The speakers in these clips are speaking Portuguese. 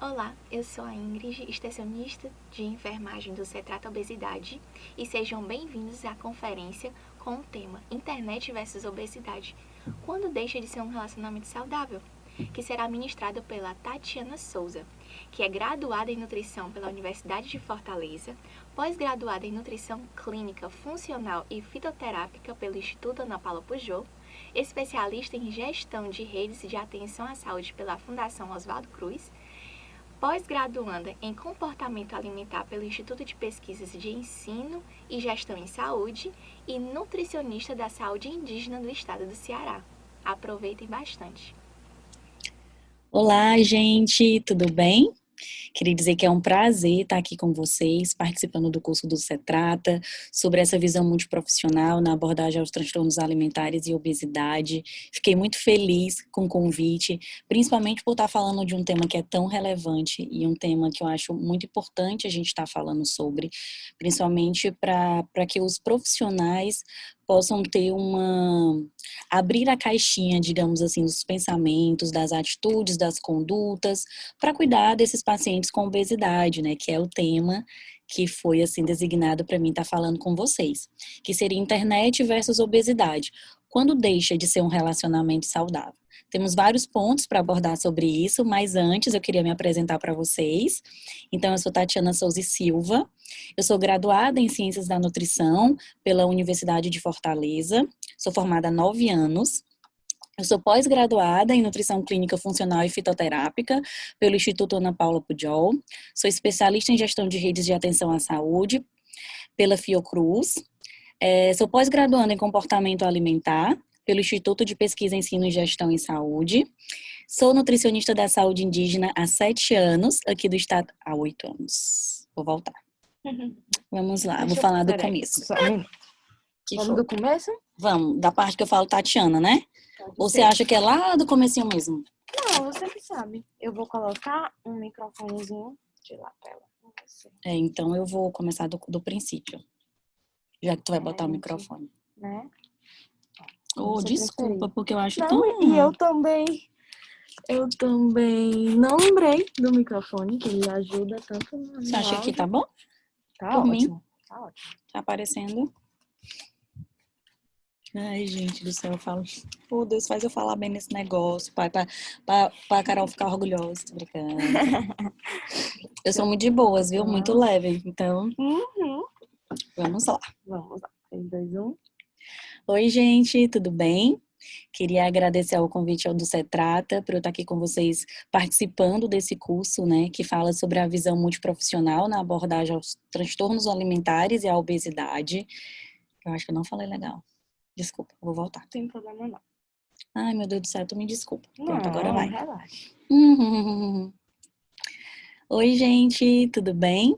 Olá, eu sou a Ingrid, extensionista de enfermagem do Cetrata Obesidade e sejam bem-vindos à conferência com o tema Internet versus Obesidade, quando deixa de ser um relacionamento saudável, que será ministrado pela Tatiana Souza, que é graduada em nutrição pela Universidade de Fortaleza, pós-graduada em nutrição clínica, funcional e fitoterápica pelo Instituto Ana Paula Pujol, especialista em gestão de redes de atenção à saúde pela Fundação Oswaldo Cruz, pós-graduanda em Comportamento Alimentar pelo Instituto de Pesquisas de Ensino e Gestão em Saúde e nutricionista da saúde indígena do estado do Ceará. Aproveitem bastante. Olá, gente, tudo bem? Queria dizer que é um prazer estar aqui com vocês, participando do curso do Cetrata, sobre essa visão multiprofissional na abordagem aos transtornos alimentares e obesidade. Fiquei muito feliz com o convite, principalmente por estar falando de um tema que é tão relevante e um tema que eu acho muito importante a gente estar falando sobre, principalmente para que os profissionais possam ter abrir a caixinha, digamos assim, dos pensamentos, das atitudes, das condutas, para cuidar desses pacientes com obesidade, né, que é o tema que foi, assim, designado para mim estar falando com vocês, que seria internet versus obesidade, quando deixa de ser um relacionamento saudável. Temos vários pontos para abordar sobre isso, mas antes eu queria me apresentar para vocês. Então, eu sou Tatiana Souza Silva, eu sou graduada em Ciências da Nutrição pela Universidade de Fortaleza, sou formada há 9 anos. Eu sou pós-graduada em Nutrição Clínica Funcional e Fitoterápica pelo Instituto Ana Paula Pujol. Sou especialista em Gestão de Redes de Atenção à Saúde pela Fiocruz. Sou pós-graduanda em Comportamento Alimentar pelo Instituto de Pesquisa, Ensino e Gestão em Saúde. Sou nutricionista da saúde indígena há 7 anos, aqui do estado há 8 anos. Vou voltar. Vamos lá, vou falar do começo. Vamos do começo? Vamos, da parte que eu falo Tatiana, né? Ou você acha que é lá do comecinho mesmo? Não, você que sabe. Eu vou colocar um microfonezinho de lapela. Então eu vou começar do princípio. Já que tu vai botar o microfone. Né? Desculpa, porque eu acho não, tão... E eu também não lembrei do microfone, que ele ajuda tanto no Você acha que tá bom? Tá Por ótimo. mim. Tá ótimo. Tá aparecendo? Ai, gente do céu, eu falo... Oh, Deus, faz eu falar bem nesse negócio, pra a Carol ficar orgulhosa. Tô brincando. Eu sou muito de boas, viu? Muito leve, então... Vamos lá. Vamos lá. 3, 2, 1. Oi, gente, tudo bem? Queria agradecer ao convite ao do Cetrata, por eu estar aqui com vocês participando desse curso, né, que fala sobre a visão multiprofissional na abordagem aos transtornos alimentares e à obesidade. Eu acho que eu não falei legal. Desculpa, vou voltar. Não tem problema não. Ai, meu Deus do céu, tu me desculpa. Pronto, Não, agora vai. Relaxa. Oi, gente, tudo bem?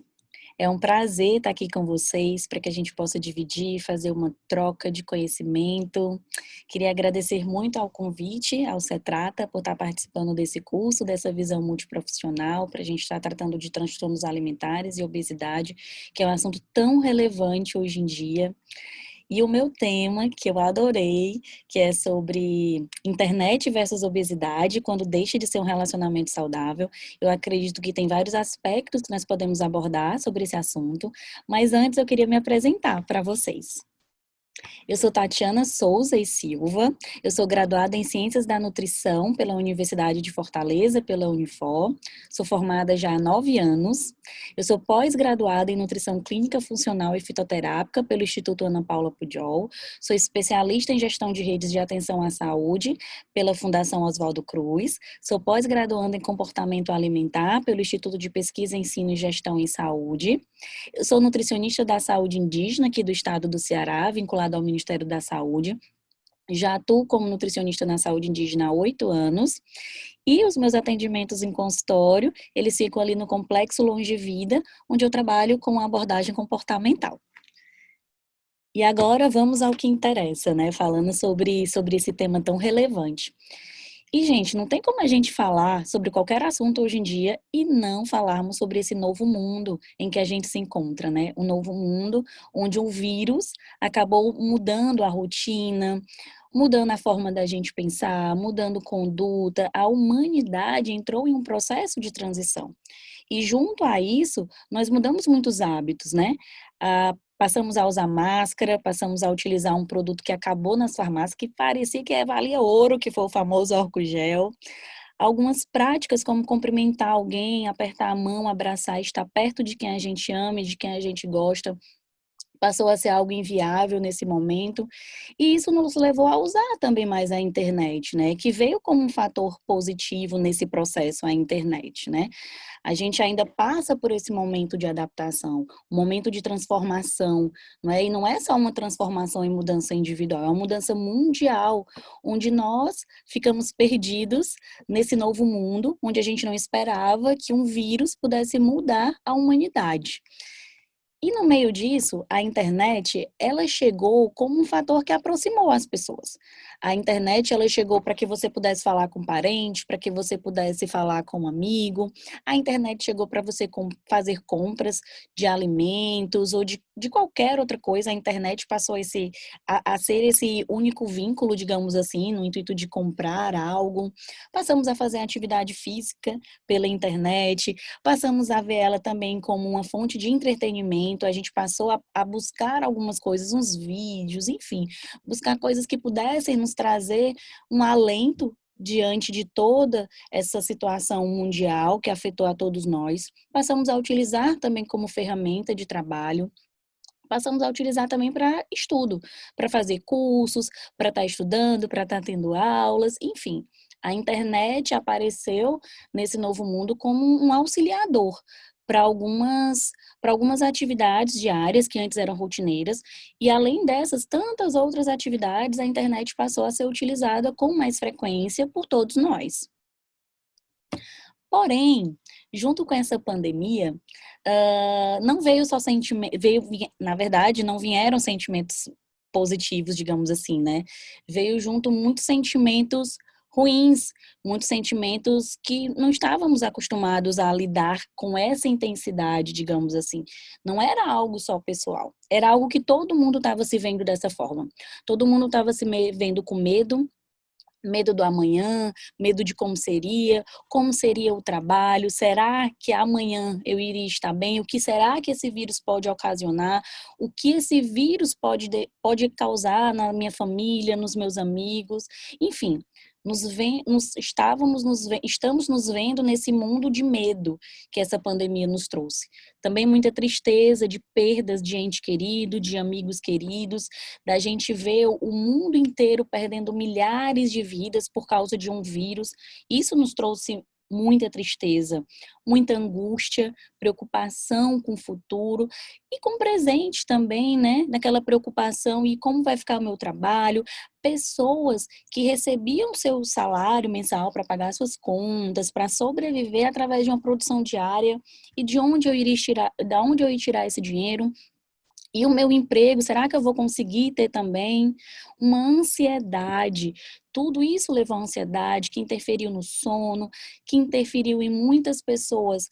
É um prazer estar aqui com vocês para que a gente possa dividir, fazer uma troca de conhecimento. Queria agradecer muito ao convite, ao Cetrata, por estar participando desse curso, dessa visão multiprofissional, para a gente estar tratando de transtornos alimentares e obesidade, que é um assunto tão relevante hoje em dia. E o meu tema, que eu adorei, que é sobre internet versus obesidade, quando deixa de ser um relacionamento saudável. Eu acredito que tem vários aspectos que nós podemos abordar sobre esse assunto, mas antes eu queria me apresentar para vocês. Eu sou Tatiana Souza e Silva, eu sou graduada em Ciências da Nutrição pela Universidade de Fortaleza, pela Unifor, sou formada já há 9 anos, eu sou pós-graduada em Nutrição Clínica Funcional e Fitoterápica pelo Instituto Ana Paula Pujol, sou especialista em Gestão de Redes de Atenção à Saúde pela Fundação Oswaldo Cruz, sou pós-graduanda em Comportamento Alimentar pelo Instituto de Pesquisa, Ensino e Gestão em Saúde, eu sou nutricionista da saúde indígena aqui do estado do Ceará, vinculada ao Ministério da Saúde. Já atuo como nutricionista na saúde indígena há 8 anos. E os meus atendimentos em consultório, eles ficam ali no Complexo Longe Vida, onde eu trabalho com a abordagem comportamental. E agora vamos ao que interessa, né? Falando sobre esse tema tão relevante. E, gente, não tem como a gente falar sobre qualquer assunto hoje em dia e não falarmos sobre esse novo mundo em que a gente se encontra, né? Um novo mundo onde o vírus acabou mudando a rotina, mudando a forma da gente pensar, mudando conduta. A humanidade entrou em um processo de transição. E junto a isso, nós mudamos muitos hábitos, né? Passamos a usar máscara, passamos a utilizar um produto que acabou nas farmácias, que parecia que valia ouro, que foi o famoso álcool gel. Algumas práticas como cumprimentar alguém, apertar a mão, abraçar, estar perto de quem a gente ama e de quem a gente gosta, passou a ser algo inviável nesse momento, e isso nos levou a usar também mais a internet, né, que veio como um fator positivo nesse processo, a internet, né. A gente ainda passa por esse momento de adaptação, um momento de transformação, não é? E não é só uma transformação e mudança individual, é uma mudança mundial, onde nós ficamos perdidos nesse novo mundo, onde a gente não esperava que um vírus pudesse mudar a humanidade. E no meio disso, a internet, ela chegou como um fator que aproximou as pessoas. A internet, ela chegou para que você pudesse falar com um parente, para que você pudesse falar com um amigo. A internet chegou para você fazer compras de alimentos ou de qualquer outra coisa. A internet passou a ser esse único vínculo, digamos assim, no intuito de comprar algo. Passamos a fazer atividade física pela internet, passamos a ver ela também como uma fonte de entretenimento, a gente passou a buscar algumas coisas, uns vídeos, enfim, buscar coisas que pudessem nos trazer um alento diante de toda essa situação mundial que afetou a todos nós. Passamos a utilizar também como ferramenta de trabalho. Passamos a utilizar também para estudo, para fazer cursos, para estar estudando, para estar tendo aulas, enfim. A internet apareceu nesse novo mundo como um auxiliador para algumas atividades diárias que antes eram rotineiras, e além dessas, tantas outras atividades, a internet passou a ser utilizada com mais frequência por todos nós. Porém, junto com essa pandemia, não veio só sentimento, na verdade, não vieram sentimentos positivos, digamos assim, né? Veio junto muitos sentimentos ruins, muitos sentimentos que não estávamos acostumados a lidar com essa intensidade, digamos assim. Não era algo só pessoal, era algo que todo mundo estava se vendo dessa forma. Todo mundo estava se vendo com medo, medo do amanhã, medo de como seria o trabalho, será que amanhã eu iria estar bem, o que será que esse vírus pode ocasionar, o que esse vírus pode causar na minha família, nos meus amigos, enfim, estamos nos vendo nesse mundo de medo que essa pandemia nos trouxe. Também muita tristeza de perdas de ente querido, de amigos queridos, da gente ver o mundo inteiro perdendo milhares de vidas por causa de um vírus. Isso nos trouxe muita tristeza, muita angústia, preocupação com o futuro e com o presente também, né? Naquela preocupação e como vai ficar o meu trabalho, pessoas que recebiam seu salário mensal para pagar suas contas, para sobreviver através de uma produção diária, e de onde eu iria tirar, da onde eu ia tirar esse dinheiro? E o meu emprego, será que eu vou conseguir ter também? Uma ansiedade. Tudo isso levou a ansiedade, que interferiu no sono, que interferiu em muitas pessoas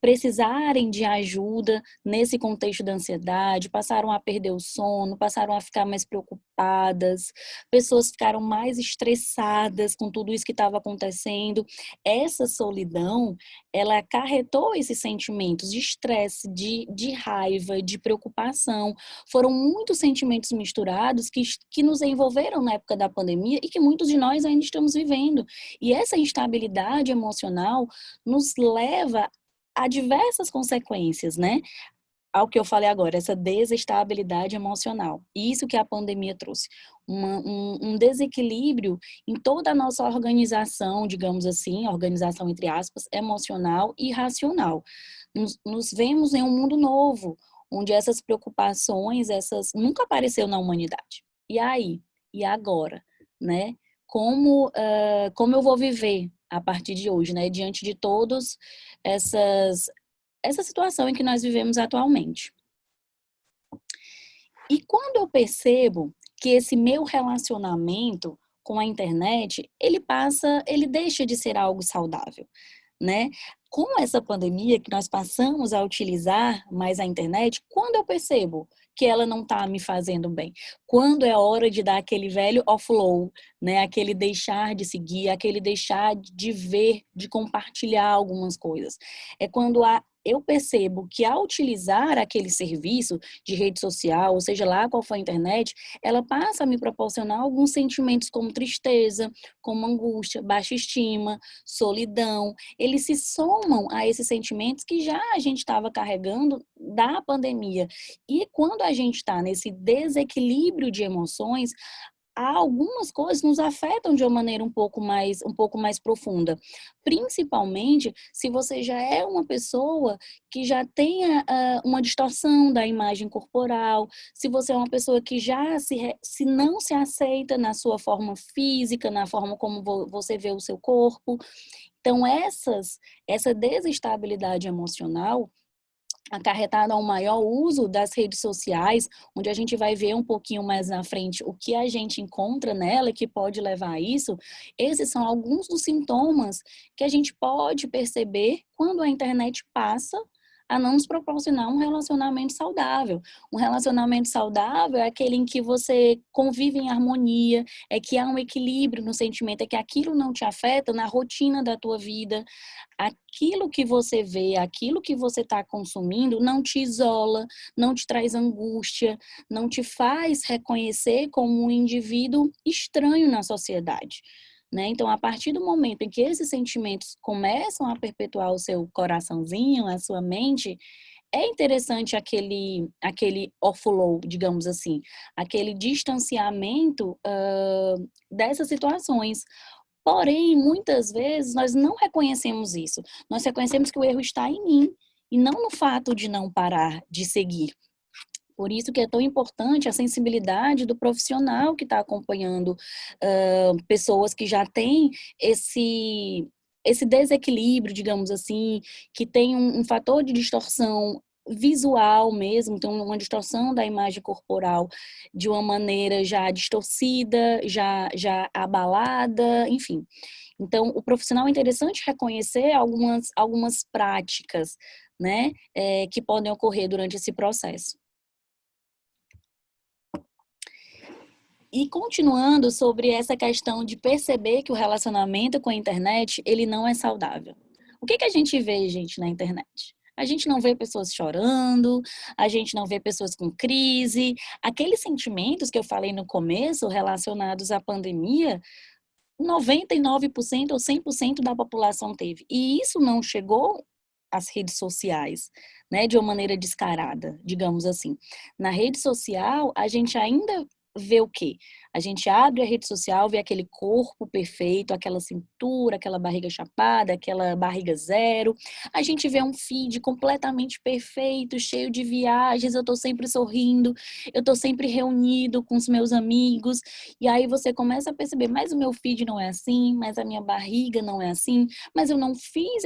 precisarem de ajuda nesse contexto da ansiedade, passaram a perder o sono, passaram a ficar mais preocupadas, pessoas ficaram mais estressadas com tudo isso que estava acontecendo. Essa solidão, ela acarretou esses sentimentos de estresse, de raiva, de preocupação. Foram muitos sentimentos misturados que nos envolveram na época da pandemia e que muitos de nós ainda estamos vivendo. E essa instabilidade emocional nos leva a diversas consequências, né? Ao que eu falei agora, essa desestabilidade emocional. Isso que a pandemia trouxe. Um desequilíbrio em toda a nossa organização, digamos assim, organização entre aspas, emocional e racional. Nos vemos em um mundo novo, onde essas preocupações, essas nunca apareceu na humanidade. E aí? E agora? Né? Como eu vou viver a partir de hoje, né? Diante de todos essa situação em que nós vivemos atualmente. E quando eu percebo que esse meu relacionamento com a internet, ele deixa de ser algo saudável, né? Com essa pandemia que nós passamos a utilizar mais a internet, quando eu percebo que ela não está me fazendo bem? Quando é hora de dar aquele velho offload, né? Aquele deixar de seguir, aquele deixar de ver, de compartilhar algumas coisas. É quando eu percebo que ao utilizar aquele serviço de rede social, ou seja lá qual for a internet, ela passa a me proporcionar alguns sentimentos como tristeza, como angústia, baixa estima, solidão. Eles se somam a esses sentimentos que já a gente estava carregando da pandemia. E quando a gente está nesse desequilíbrio de emoções, algumas coisas nos afetam de uma maneira um pouco mais profunda. Principalmente se você já é uma pessoa que já tenha uma distorção da imagem corporal, se você é uma pessoa que já se não se aceita na sua forma física, na forma como você vê o seu corpo. Então, essa desestabilidade emocional acarretado ao maior uso das redes sociais, onde a gente vai ver um pouquinho mais na frente o que a gente encontra nela que pode levar a isso. Esses são alguns dos sintomas que a gente pode perceber quando a internet passa a não nos proporcionar um relacionamento saudável. Um relacionamento saudável é aquele em que você convive em harmonia, é que há um equilíbrio no sentimento, é que aquilo não te afeta na rotina da tua vida. Aquilo que você vê, aquilo que você está consumindo não te isola, não te traz angústia, não te faz reconhecer como um indivíduo estranho na sociedade. Né? Então, a partir do momento em que esses sentimentos começam a perpetuar o seu coraçãozinho, a sua mente, é interessante aquele offload, digamos assim, aquele distanciamento dessas situações. Porém, muitas vezes, nós não reconhecemos isso. Nós reconhecemos que o erro está em mim e não no fato de não parar de seguir. Por isso que é tão importante a sensibilidade do profissional que está acompanhando pessoas que já têm esse desequilíbrio, digamos assim, que tem um fator de distorção visual mesmo, então uma distorção da imagem corporal de uma maneira já distorcida, já abalada, enfim. Então, o profissional é interessante reconhecer algumas práticas, né, que podem ocorrer durante esse processo. E continuando sobre essa questão de perceber que o relacionamento com a internet, ele não é saudável. O que a gente vê, gente, na internet? A gente não vê pessoas chorando, a gente não vê pessoas com crise. Aqueles sentimentos que eu falei no começo, relacionados à pandemia, 99% ou 100% da população teve. E isso não chegou às redes sociais, né, de uma maneira descarada, digamos assim. Na rede social, a gente ainda vê o quê? A gente abre a rede social, vê aquele corpo perfeito, aquela cintura, aquela barriga chapada, aquela barriga zero. A gente vê um feed completamente perfeito, cheio de viagens, eu tô sempre sorrindo, eu tô sempre reunido com os meus amigos. E aí você começa a perceber, mas o meu feed não é assim, mas a minha barriga não é assim, mas eu não fiz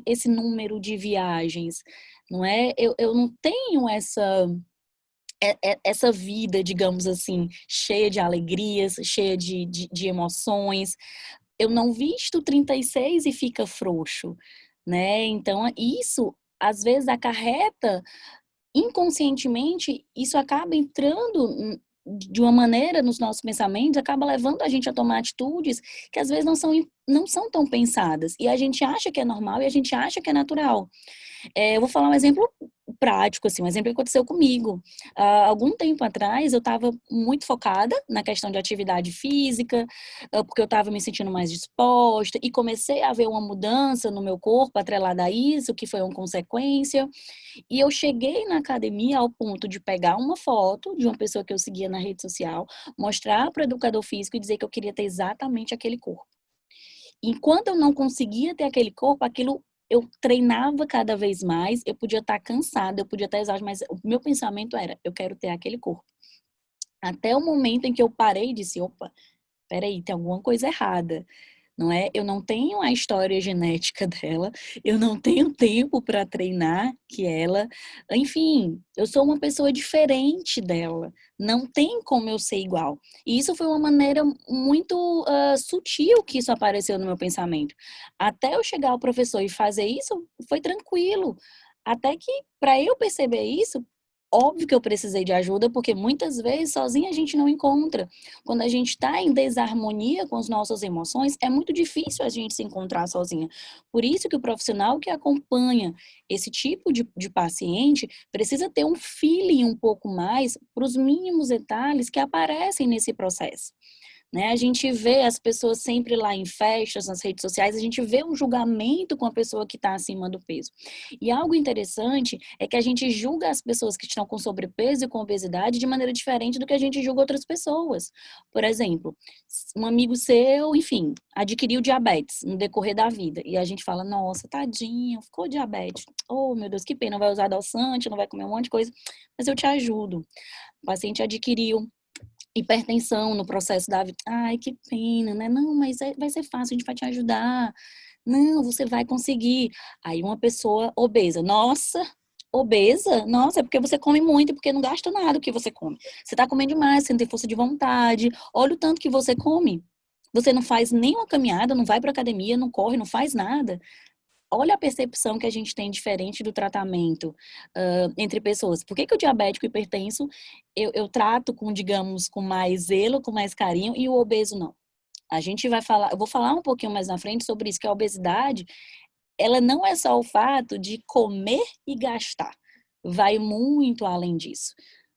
esse número de viagens, não é? Eu não tenho essa vida, digamos assim, cheia de alegrias, cheia de emoções. Eu não visto 36 e fica frouxo, né? Então, isso às vezes acarreta inconscientemente, isso acaba entrando de uma maneira nos nossos pensamentos, acaba levando a gente a tomar atitudes que às vezes não são tão pensadas. E a gente acha que é normal e a gente acha que é natural. Eu vou falar um exemplo prático, assim, um exemplo que aconteceu comigo. Algum tempo atrás, eu estava muito focada na questão de atividade física, porque eu estava me sentindo mais disposta, e comecei a ver uma mudança no meu corpo atrelada a isso, que foi uma consequência. E eu cheguei na academia ao ponto de pegar uma foto de uma pessoa que eu seguia na rede social, mostrar para o educador físico e dizer que eu queria ter exatamente aquele corpo. Enquanto eu não conseguia ter aquele corpo, aquilo eu treinava cada vez mais, eu podia estar cansada, eu podia estar exausta, mas o meu pensamento era, eu quero ter aquele corpo. Até o momento em que eu parei e disse, opa, peraí, tem alguma coisa errada, não é? Eu não tenho a história genética dela, eu não tenho tempo para treinar que ela, enfim, eu sou uma pessoa diferente dela, não tem como eu ser igual. E isso foi uma maneira muito sutil que isso apareceu no meu pensamento. Até eu chegar ao professor e fazer isso, foi tranquilo. Até que, para eu perceber isso, Óbvio que eu precisei de ajuda, porque muitas vezes sozinha a gente não encontra. Quando a gente está em desarmonia com as nossas emoções, é muito difícil a gente se encontrar sozinha. Por isso que o profissional que acompanha esse tipo de paciente precisa ter um feeling um pouco mais para os mínimos detalhes que aparecem nesse processo. Né? A gente vê as pessoas sempre lá em festas, nas redes sociais, a gente vê um julgamento com a pessoa que está acima do peso. E algo interessante é que a gente julga as pessoas que estão com sobrepeso e com obesidade de maneira diferente do que a gente julga outras pessoas. Por exemplo, um amigo seu, enfim, adquiriu diabetes no decorrer da vida. E a gente fala, nossa, tadinho, ficou diabetes. Oh, meu Deus, que pena, não vai usar adoçante, não vai comer um monte de coisa, mas eu te ajudo. O paciente adquiriu hipertensão no processo da vida. Ai, que pena, né? Não, mas vai ser fácil, a gente vai te ajudar. Não, você vai conseguir. Aí uma pessoa obesa, nossa, obesa? Nossa, é porque você come muito, porque não gasta nada o que você come. Você tá comendo demais, você não tem força de vontade. Olha o tanto que você come. Você não faz nenhuma caminhada, não vai pra academia, não corre, não faz nada. Olha a percepção que a gente tem diferente do tratamento entre pessoas. Por que que o diabético e hipertenso eu trato com, digamos, com mais zelo, com mais carinho, e o obeso não? A gente vai falar, eu vou falar um pouquinho mais na frente sobre isso, que a obesidade, ela não é só o fato de comer e gastar. Vai muito além disso.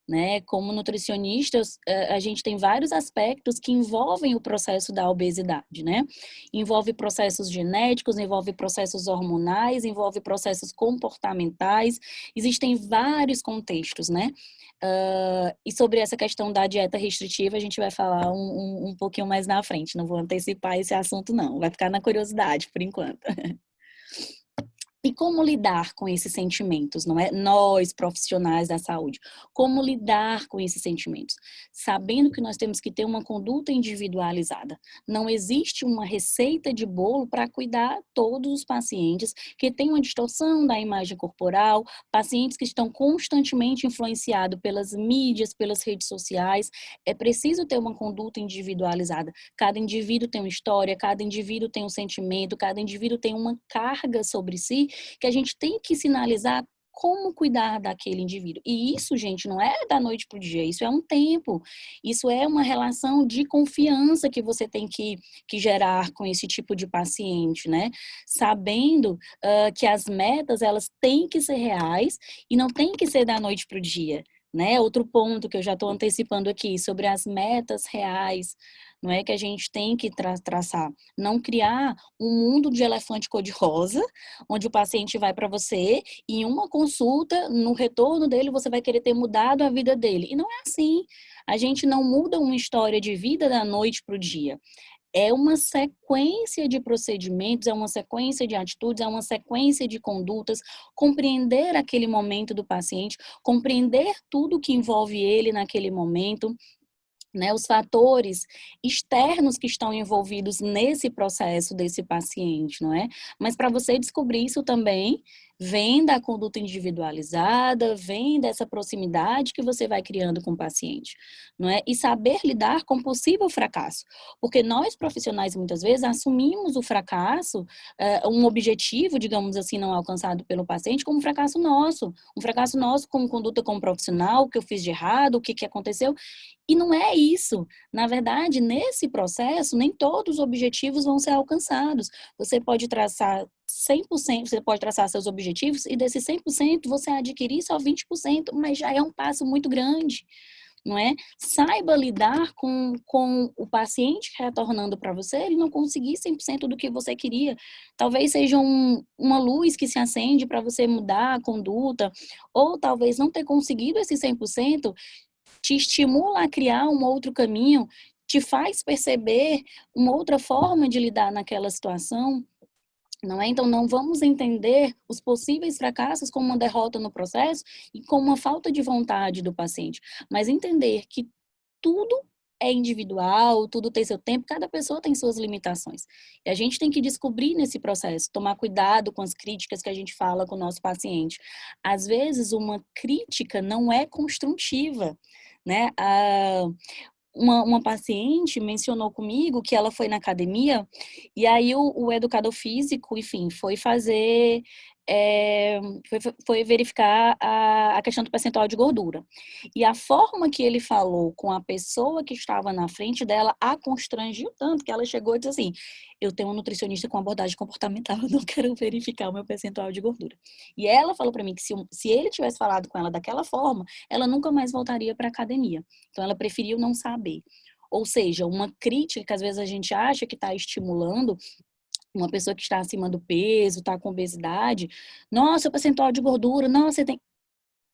Né? Como nutricionistas, a gente tem vários aspectos que envolvem o processo da obesidade, né? Envolve processos genéticos, envolve processos hormonais, envolve processos comportamentais, existem vários contextos, né? E sobre essa questão da dieta restritiva, a gente vai falar um pouquinho mais na frente, não vou antecipar esse assunto não, vai ficar na curiosidade por enquanto. E como lidar com esses sentimentos, não é? Nós, profissionais da saúde, como lidar com esses sentimentos? Sabendo que nós temos que ter uma conduta individualizada. Não existe uma receita de bolo para cuidar todos os pacientes que têm uma distorção da imagem corporal, pacientes que estão constantemente influenciados pelas mídias, pelas redes sociais. É preciso ter uma conduta individualizada. Cada indivíduo tem uma história, cada indivíduo tem um sentimento, cada indivíduo tem uma carga sobre si que a gente tem que sinalizar como cuidar daquele indivíduo. E isso, gente, não é da noite para o dia, isso é um tempo, isso é uma relação de confiança que você tem que gerar com esse tipo de paciente, né? Sabendo que as metas, elas têm que ser reais e não tem que ser da noite para o dia. Né? Outro ponto que eu já estou antecipando aqui, sobre as metas reais, não é que a gente tem que traçar. Não criar um mundo de elefante cor-de-rosa, onde o paciente vai para você e em uma consulta, no retorno dele, você vai querer ter mudado a vida dele. E não é assim. A gente não muda uma história de vida da noite para o dia. É uma sequência de procedimentos, é uma sequência de atitudes, é uma sequência de condutas, compreender aquele momento do paciente, compreender tudo que envolve ele naquele momento, né, os fatores externos que estão envolvidos nesse processo desse paciente, não é? Mas para você descobrir isso também, vem da conduta individualizada, vem dessa proximidade que você vai criando com o paciente, não é? E saber lidar com possível fracasso, porque nós profissionais muitas vezes assumimos o fracasso, um objetivo, digamos assim, não alcançado pelo paciente, como um fracasso nosso como conduta como profissional, o que eu fiz de errado, o que aconteceu. E não é isso. Na verdade, nesse processo, nem todos os objetivos vão ser alcançados. Você pode traçar 100%, você pode traçar seus objetivos e desses 100% você adquirir só 20%, mas já é um passo muito grande, não é? Saiba lidar com o paciente retornando para você, ele não conseguir 100% do que você queria. Talvez seja uma luz que se acende para você mudar a conduta, ou talvez não ter conseguido esse 100%, te estimula a criar um outro caminho, te faz perceber uma outra forma de lidar naquela situação, não é? Então, não vamos entender os possíveis fracassos como uma derrota no processo e como uma falta de vontade do paciente, mas entender que tudo é individual, tudo tem seu tempo, cada pessoa tem suas limitações. E a gente tem que descobrir nesse processo, tomar cuidado com as críticas que a gente fala com o nosso paciente. Às vezes, uma crítica não é construtiva, né? Uma paciente mencionou comigo que ela foi na academia e aí o educador físico, enfim, foi fazer foi verificar a questão do percentual de gordura. E a forma que ele falou com a pessoa que estava na frente dela a constrangiu tanto que ela chegou e disse assim: eu tenho um nutricionista com abordagem comportamental, eu não quero verificar o meu percentual de gordura. E ela falou para mim que se ele tivesse falado com ela daquela forma, ela nunca mais voltaria para a academia. Então ela preferiu não saber. Ou seja, uma crítica que às vezes a gente acha que está estimulando uma pessoa que está acima do peso, está com obesidade, nossa, o percentual de gordura, nossa, você tem.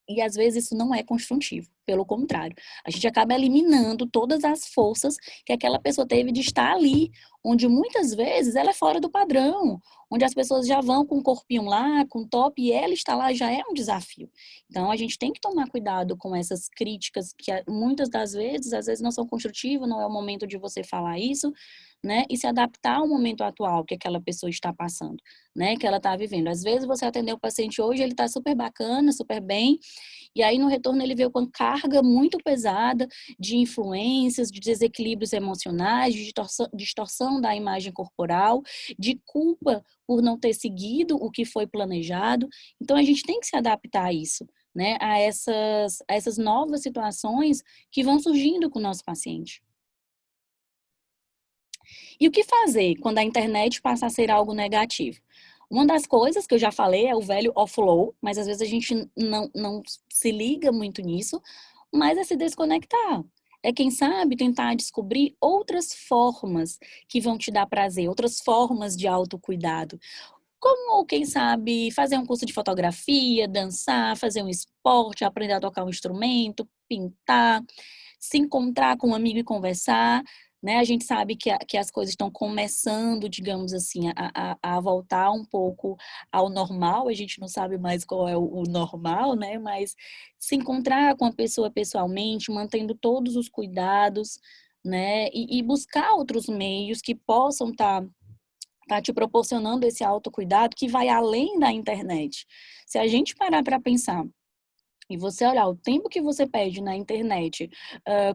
E às vezes isso não é construtivo, pelo contrário. A gente acaba eliminando todas as forças que aquela pessoa teve de estar ali, onde muitas vezes ela é fora do padrão, onde as pessoas já vão com o corpinho lá, com top, e ela está lá já é um desafio. Então a gente tem que tomar cuidado com essas críticas que muitas das vezes, às vezes não são construtivas, não é o momento de você falar isso, né? E se adaptar ao momento atual que aquela pessoa está passando, né? Que ela está vivendo. Às vezes você atendeu o paciente hoje, ele está super bacana, super bem, e aí no retorno ele veio com carga muito pesada de influências, de desequilíbrios emocionais, de distorção da imagem corporal, de culpa por não ter seguido o que foi planejado. Então a gente tem que se adaptar a isso, né? A essas novas situações que vão surgindo com o nosso paciente. E o que fazer quando a internet passa a ser algo negativo? Uma das coisas que eu já falei é o velho offload, mas às vezes a gente não se liga muito nisso, mas é se desconectar. É, quem sabe, tentar descobrir outras formas que vão te dar prazer, outras formas de autocuidado. Como, quem sabe, fazer um curso de fotografia, dançar, fazer um esporte, aprender a tocar um instrumento, pintar, se encontrar com um amigo e conversar, né? A gente sabe que as coisas estão começando, digamos assim, a voltar um pouco ao normal, a gente não sabe mais qual é o normal, né? Mas se encontrar com a pessoa pessoalmente, mantendo todos os cuidados, né? E buscar outros meios que possam tá te proporcionando esse autocuidado que vai além da internet. Se a gente parar para pensar e você olhar o tempo que você perde na internet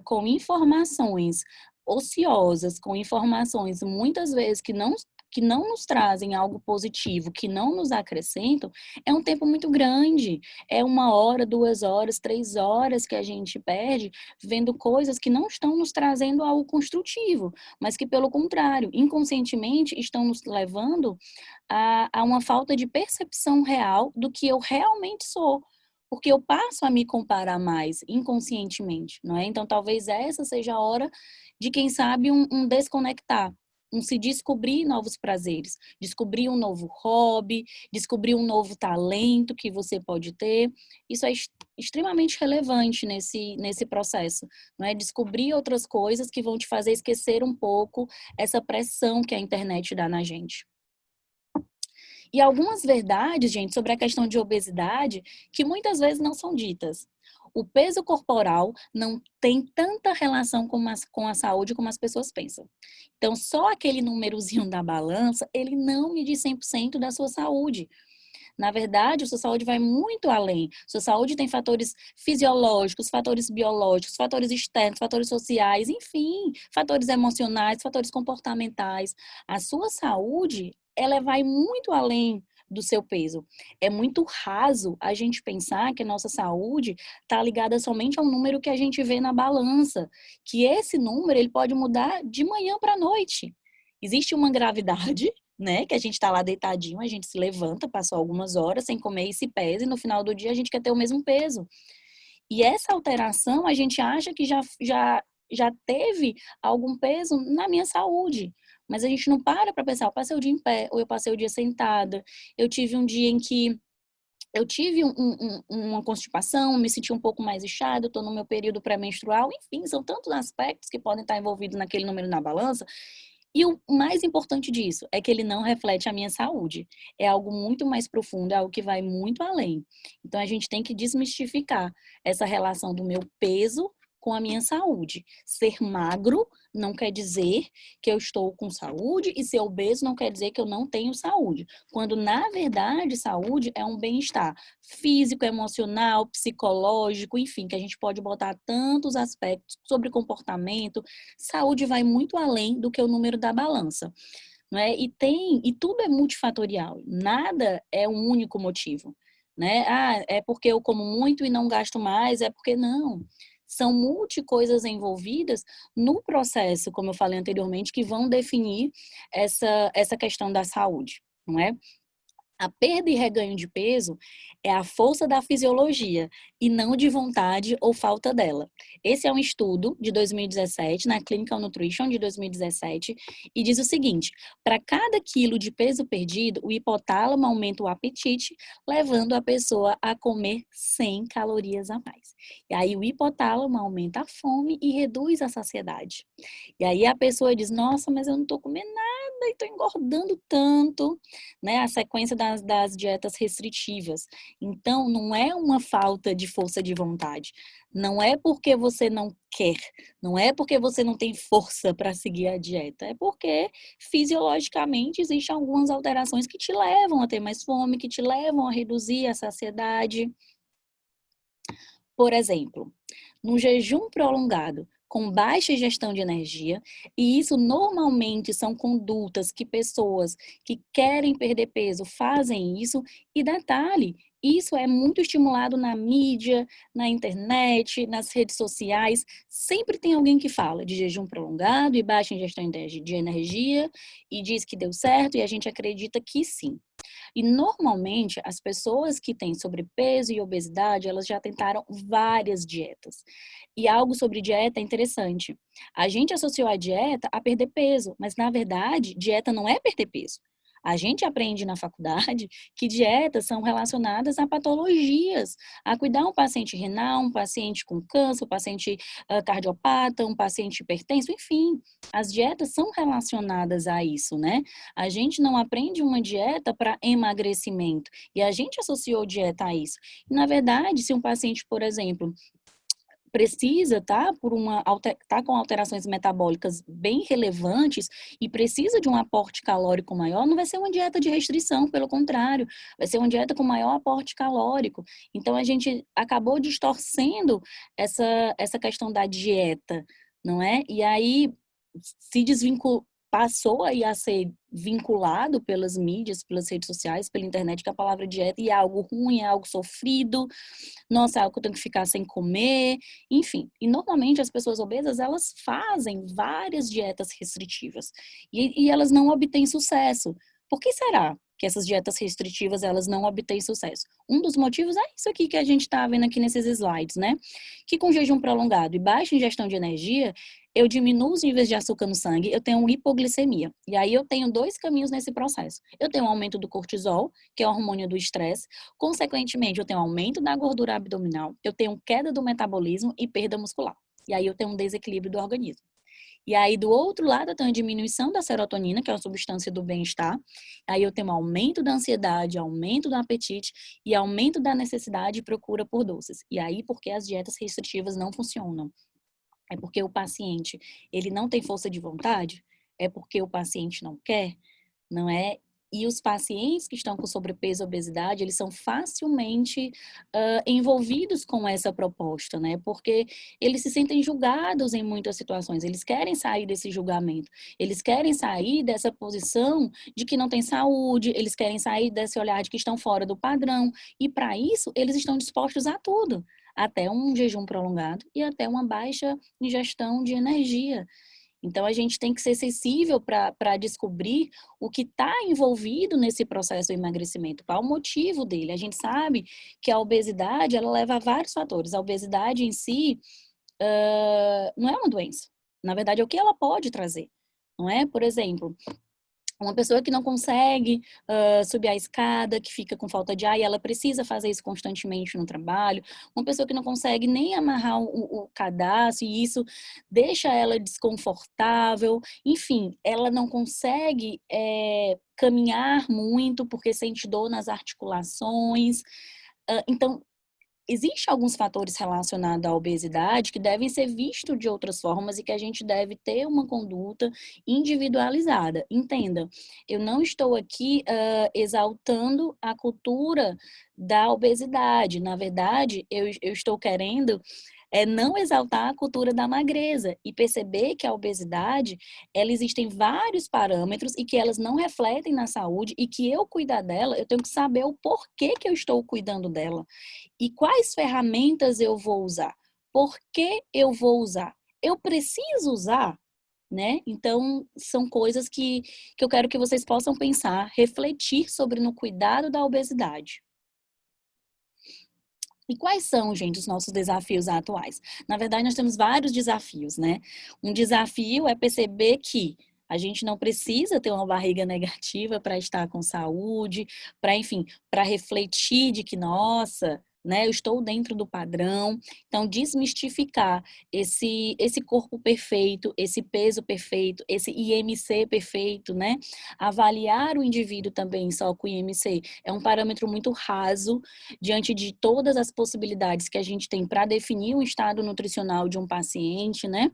com informações ociosas, com informações muitas vezes que não nos trazem algo positivo, que não nos acrescentam, é um tempo muito grande. É 1 hora, 2 horas, 3 horas que a gente perde vendo coisas que não estão nos trazendo algo construtivo, mas que, pelo contrário, inconscientemente estão nos levando a uma falta de percepção real do que eu realmente sou, porque eu passo a me comparar mais inconscientemente, não é? Então, talvez essa seja a hora de, quem sabe, um desconectar, um se descobrir novos prazeres, descobrir um novo hobby, descobrir um novo talento que você pode ter. Isso é extremamente relevante nesse processo, não é? Descobrir outras coisas que vão te fazer esquecer um pouco essa pressão que a internet dá na gente. E algumas verdades, gente, sobre a questão de obesidade que muitas vezes não são ditas. O peso corporal não tem tanta relação com a saúde como as pessoas pensam. Então, só aquele númerozinho da balança, ele não mede 100% da sua saúde. Na verdade, a sua saúde vai muito além. Sua saúde tem fatores fisiológicos, fatores biológicos, fatores externos, fatores sociais, enfim, fatores emocionais, fatores comportamentais. A sua saúde, ela vai muito além do seu peso. É muito raso a gente pensar que a nossa saúde está ligada somente a um número que a gente vê na balança, que esse número ele pode mudar de manhã para a noite. Existe uma gravidade, né? Que a gente tá lá deitadinho, a gente se levanta, passou algumas horas sem comer e se pesa, e no final do dia a gente quer ter o mesmo peso. E essa alteração a gente acha que já teve algum peso na minha saúde. Mas a gente não para pensar, eu passei o dia em pé, ou eu passei o dia sentada, eu tive um dia em que eu tive uma constipação, me senti um pouco mais inchada, estou no meu período pré-menstrual, enfim, são tantos aspectos que podem estar envolvidos naquele número na balança. E o mais importante disso é que ele não reflete a minha saúde. É algo muito mais profundo, é algo que vai muito além. Então a gente tem que desmistificar essa relação do meu peso com a minha saúde. Ser magro não quer dizer que eu estou com saúde e ser obeso não quer dizer que eu não tenho saúde. Quando, na verdade, saúde é um bem-estar físico, emocional, psicológico, enfim, que a gente pode botar tantos aspectos sobre comportamento. Saúde vai muito além do que o número da balança. não é? E tudo é multifatorial, nada é um único motivo, né? Ah, é porque eu como muito e não gasto mais, é porque não. São coisas envolvidas no processo, como eu falei anteriormente, que vão definir essa questão da saúde, não é? A perda e reganho de peso é a força da fisiologia e não de vontade ou falta dela. Esse é um estudo de 2017, na Clinical Nutrition de 2017, e diz o seguinte: para cada quilo de peso perdido, o hipotálamo aumenta o apetite, levando a pessoa a comer 100 calorias a mais. E aí o hipotálamo aumenta a fome e reduz a saciedade. E aí a pessoa diz: nossa, mas eu não estou comendo nada e estou engordando tanto, né? A sequência das dietas restritivas. Então, não é uma falta de força de vontade. Não é porque você não quer, não é porque você não tem força para seguir a dieta, é porque fisiologicamente existem algumas alterações que te levam a ter mais fome, que te levam a reduzir a saciedade. Por exemplo, no jejum prolongado, com baixa ingestão de energia, e isso normalmente são condutas que pessoas que querem perder peso fazem isso, e detalhe, isso é muito estimulado na mídia, na internet, nas redes sociais, sempre tem alguém que fala de jejum prolongado e baixa ingestão de energia, e diz que deu certo, e a gente acredita que sim. E normalmente as pessoas que têm sobrepeso e obesidade, elas já tentaram várias dietas. E algo sobre dieta é interessante. A gente associou a dieta a perder peso, mas na verdade, dieta não é perder peso. A gente aprende na faculdade que dietas são relacionadas a patologias, a cuidar um paciente renal, um paciente com câncer, um paciente cardiopata, um paciente hipertenso, enfim. As dietas são relacionadas a isso, né? A gente não aprende uma dieta para emagrecimento e a gente associou dieta a isso. E, na verdade, se um paciente, por exemplo, precisa, tá com alterações metabólicas bem relevantes e precisa de um aporte calórico maior, não vai ser uma dieta de restrição, pelo contrário, vai ser uma dieta com maior aporte calórico. Então a gente acabou distorcendo essa questão da dieta, não é? E aí se desvinculou, passou aí a ser vinculado pelas mídias, pelas redes sociais, pela internet, que a palavra dieta é algo ruim, é algo sofrido, nossa, é algo que eu tenho que ficar sem comer, enfim. E normalmente as pessoas obesas, elas fazem várias dietas restritivas e elas não obtêm sucesso. Por que será que essas dietas restritivas, elas não obtêm sucesso? Um dos motivos é isso aqui que a gente está vendo aqui nesses slides, né? Que com jejum prolongado e baixa ingestão de energia, eu diminuo os níveis de açúcar no sangue, eu tenho hipoglicemia. E aí eu tenho dois caminhos nesse processo. Eu tenho um aumento do cortisol, que é o hormônio do estresse. Consequentemente, eu tenho aumento da gordura abdominal, eu tenho queda do metabolismo e perda muscular. E aí eu tenho um desequilíbrio do organismo. E aí, do outro lado, eu tenho a diminuição da serotonina, que é a substância do bem-estar. Aí eu tenho um aumento da ansiedade, aumento do apetite e aumento da necessidade e procura por doces. E aí, porque as dietas restritivas não funcionam? É porque o paciente, ele não tem força de vontade? É porque o paciente não quer? Não é? E os pacientes que estão com sobrepeso e obesidade, eles são facilmente envolvidos com essa proposta, né? Porque eles se sentem julgados em muitas situações, eles querem sair desse julgamento, eles querem sair dessa posição de que não tem saúde, eles querem sair desse olhar de que estão fora do padrão, e para isso eles estão dispostos a tudo, até um jejum prolongado e até uma baixa ingestão de energia. Então, a gente tem que ser sensível para descobrir o que está envolvido nesse processo do emagrecimento, qual o motivo dele. A gente sabe que a obesidade, ela leva a vários fatores. A obesidade em si não é uma doença. Na verdade, é o que ela pode trazer, não é? Por exemplo, uma pessoa que não consegue subir a escada, que fica com falta de ar e ela precisa fazer isso constantemente no trabalho. Uma pessoa que não consegue nem amarrar o cadastro e isso deixa ela desconfortável. Enfim, ela não consegue caminhar muito porque sente dor nas articulações. Então, existem alguns fatores relacionados à obesidade que devem ser vistos de outras formas e que a gente deve ter uma conduta individualizada. Entenda, eu não estou aqui exaltando a cultura da obesidade. Na verdade, eu estou querendo é não exaltar a cultura da magreza e perceber que a obesidade, ela existem vários parâmetros e que elas não refletem na saúde e que eu cuidar dela, eu tenho que saber o porquê que eu estou cuidando dela e quais ferramentas eu vou usar. Por que eu vou usar? Eu preciso usar, né? Então, são coisas que eu quero que vocês possam pensar, refletir sobre no cuidado da obesidade. E quais são, gente, os nossos desafios atuais? Na verdade, nós temos vários desafios, né? Um desafio é perceber que a gente não precisa ter uma barriga negativa para estar com saúde, para, enfim, para refletir de que, nossa, né, eu estou dentro do padrão. Então, desmistificar esse corpo perfeito, esse peso perfeito, esse IMC perfeito, né? Avaliar o indivíduo também só com IMC é um parâmetro muito raso diante de todas as possibilidades que a gente tem para definir o estado nutricional de um paciente, né?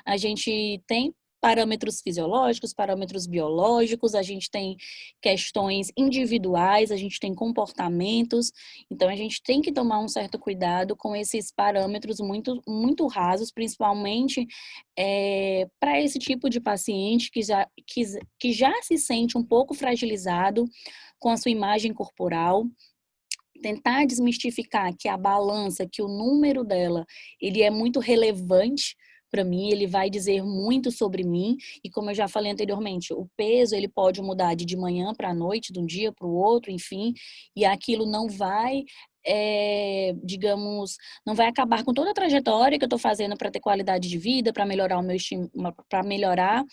A gente tem parâmetros fisiológicos, parâmetros biológicos, a gente tem questões individuais, a gente tem comportamentos, então a gente tem que tomar um certo cuidado com esses parâmetros muito rasos, principalmente para esse tipo de paciente que já se sente um pouco fragilizado com a sua imagem corporal, tentar desmistificar que a balança, que o número dela, ele é muito relevante para mim, ele vai dizer muito sobre mim, e como eu já falei anteriormente, o peso ele pode mudar de manhã para a noite, de um dia para o outro, enfim, e aquilo não vai, digamos, não vai acabar com toda a trajetória que eu estou fazendo para ter qualidade de vida, para melhorar para melhorar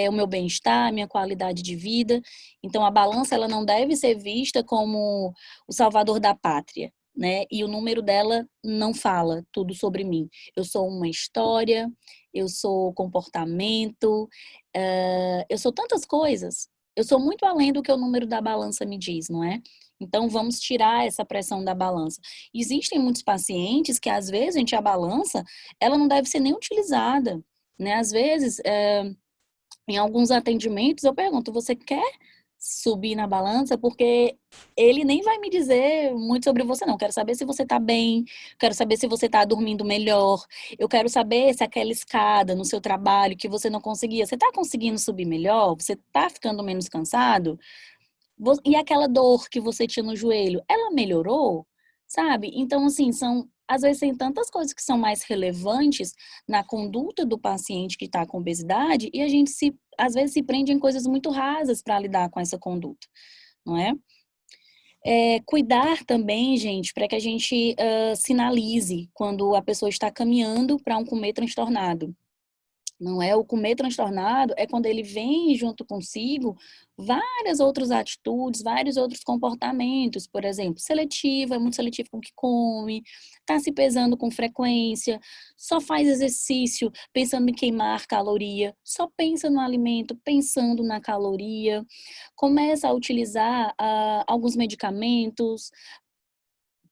o meu bem-estar, a minha qualidade de vida. Então, a balança ela não deve ser vista como o salvador da pátria, né? E o número dela não fala tudo sobre mim. Eu sou uma história, eu sou comportamento, eu sou tantas coisas. Eu sou muito além do que o número da balança me diz, não é? Então, vamos tirar essa pressão da balança. Existem muitos pacientes que, às vezes, gente, a balança, ela não deve ser nem utilizada, né? Às vezes, em alguns atendimentos, eu pergunto, você quer subir na balança? Porque ele nem vai me dizer muito sobre você, não. Quero saber se você tá bem, quero saber se você tá dormindo melhor, eu quero saber se aquela escada no seu trabalho que você não conseguia, você tá conseguindo subir melhor? Você tá ficando menos cansado? E aquela dor que você tinha no joelho, ela melhorou? Sabe? Então, assim, às vezes tem tantas coisas que são mais relevantes na conduta do paciente que está com obesidade e a gente às vezes se prende em coisas muito rasas para lidar com essa conduta, não é? Cuidar também, gente, para que a gente sinalize quando a pessoa está caminhando para um comer transtornado. Não é o comer transtornado, é quando ele vem junto consigo várias outras atitudes, vários outros comportamentos, por exemplo, seletivo, é muito seletivo com o que come, tá se pesando com frequência, só faz exercício pensando em queimar caloria, só pensa no alimento pensando na caloria, começa a utilizar alguns medicamentos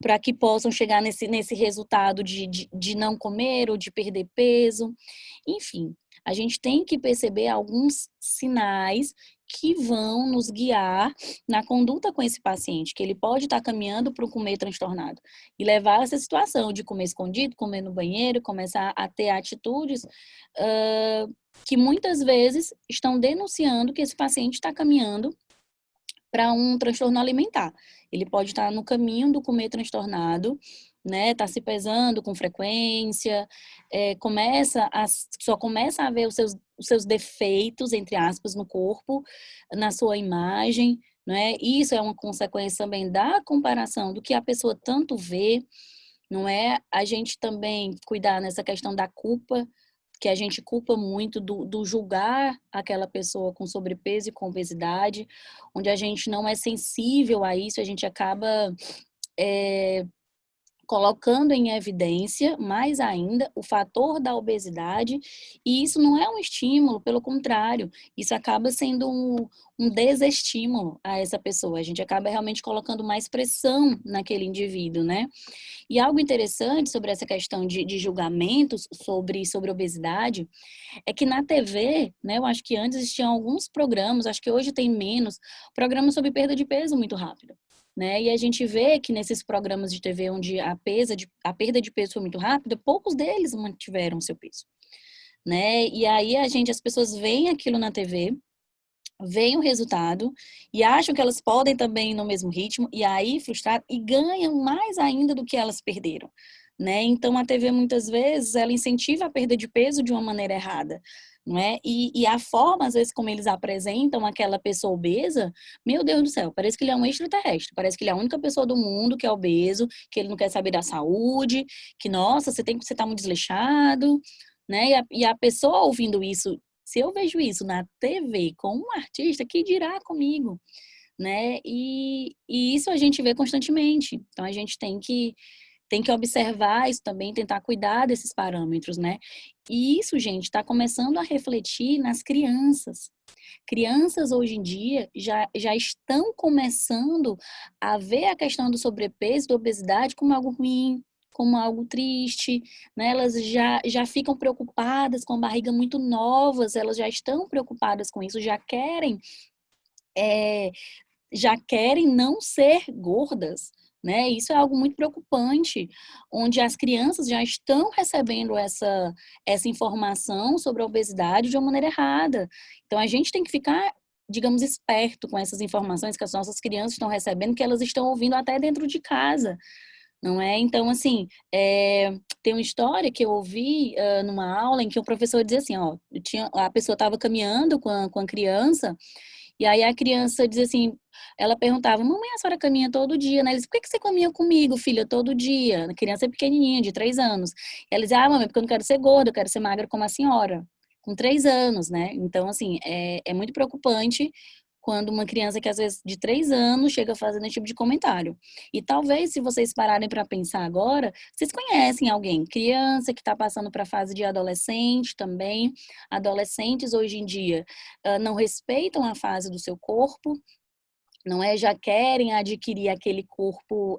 para que possam chegar nesse resultado de não comer ou de perder peso. Enfim, a gente tem que perceber alguns sinais que vão nos guiar na conduta com esse paciente, que ele pode estar caminhando para o comer transtornado e levar essa situação de comer escondido, comer no banheiro, começar a ter atitudes que muitas vezes estão denunciando que esse paciente está caminhando para um transtorno alimentar. Ele pode estar no caminho do comer transtornado, né? Tá se pesando com frequência, só começa a ver os seus defeitos, entre aspas, no corpo, na sua imagem, né? Isso é uma consequência também da comparação do que a pessoa tanto vê, não é? A gente também cuidar nessa questão da culpa, que a gente culpa muito do julgar aquela pessoa com sobrepeso e com obesidade, onde a gente não é sensível a isso, a gente acaba colocando em evidência, mais ainda, o fator da obesidade, e isso não é um estímulo, pelo contrário, isso acaba sendo um desestímulo a essa pessoa, a gente acaba realmente colocando mais pressão naquele indivíduo, né? E algo interessante sobre essa questão de julgamentos sobre obesidade é que na TV, né, eu acho que antes existiam alguns programas, acho que hoje tem menos, programas sobre perda de peso muito rápido. né? E a gente vê que nesses programas de TV onde a perda de peso foi muito rápida, poucos deles mantiveram seu peso, né? E aí as pessoas veem aquilo na TV, veem o resultado e acham que elas podem também ir no mesmo ritmo e aí frustrar e ganham mais ainda do que elas perderam, né? Então a TV muitas vezes ela incentiva a perda de peso de uma maneira errada, não é? E a forma às vezes como eles apresentam aquela pessoa obesa, meu Deus do céu, parece que ele é um extraterrestre, parece que ele é a única pessoa do mundo que é obeso, que ele não quer saber da saúde, que nossa, você tá muito desleixado, né? E a pessoa ouvindo isso, se eu vejo isso na TV com um artista, que dirá comigo, né? E isso a gente vê constantemente. Então a gente tem que observar isso também, tentar cuidar desses parâmetros, né? E isso, gente, está começando a refletir nas crianças. Crianças hoje em dia já estão começando a ver a questão do sobrepeso, da obesidade como algo ruim, como algo triste, né? Elas já ficam preocupadas com a barriga muito novas, elas já estão preocupadas com isso, é, já querem não ser gordas, né? Isso é algo muito preocupante, onde as crianças já estão recebendo essa informação sobre a obesidade de uma maneira errada. Então, a gente tem que ficar, digamos, esperto com essas informações que as nossas crianças estão recebendo, que elas estão ouvindo até dentro de casa, não é? Então, assim, tem uma história que eu ouvi numa aula em que o professor dizia assim, ó, a pessoa estava caminhando com a criança, e aí a criança dizia assim, ela perguntava, mamãe, a senhora caminha todo dia, né? Eles, por que você caminha comigo, filha, todo dia? A criança é pequenininha, de 3 anos. E ela dizia, mamãe, porque eu não quero ser gorda, eu quero ser magra como a senhora, com 3 anos, né? Então, assim, é muito preocupante quando uma criança que às vezes de 3 anos chega fazendo esse tipo de comentário. E talvez, se vocês pararem para pensar agora, vocês conhecem alguém, criança que está passando para a fase de adolescente também. Adolescentes hoje em dia não respeitam a fase do seu corpo, não é? Já querem adquirir aquele corpo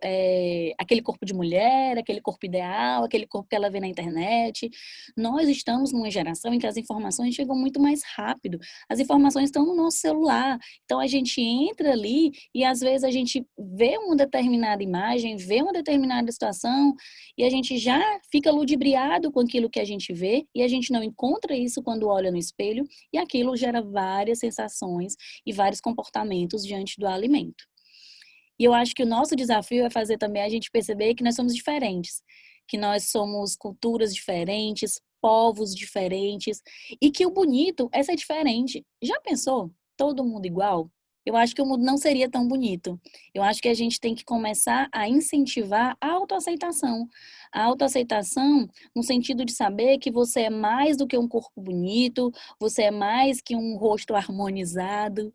de mulher, aquele corpo ideal, aquele corpo que ela vê na internet. Nós estamos numa geração em que as informações chegam muito mais rápido. As informações estão no nosso celular. Então a gente entra ali e às vezes a gente vê uma determinada imagem, vê uma determinada situação e a gente já fica ludibriado com aquilo que a gente vê e a gente não encontra isso quando olha no espelho e aquilo gera várias sensações e vários comportamentos diante do alimento. E eu acho que o nosso desafio é fazer também a gente perceber que nós somos diferentes, que nós somos culturas diferentes, povos diferentes, e que o bonito é ser diferente. Já pensou? Todo mundo igual? Eu acho que o mundo não seria tão bonito. Eu acho que a gente tem que começar a incentivar a autoaceitação. A autoaceitação no sentido de saber que você é mais do que um corpo bonito, você é mais que um rosto harmonizado,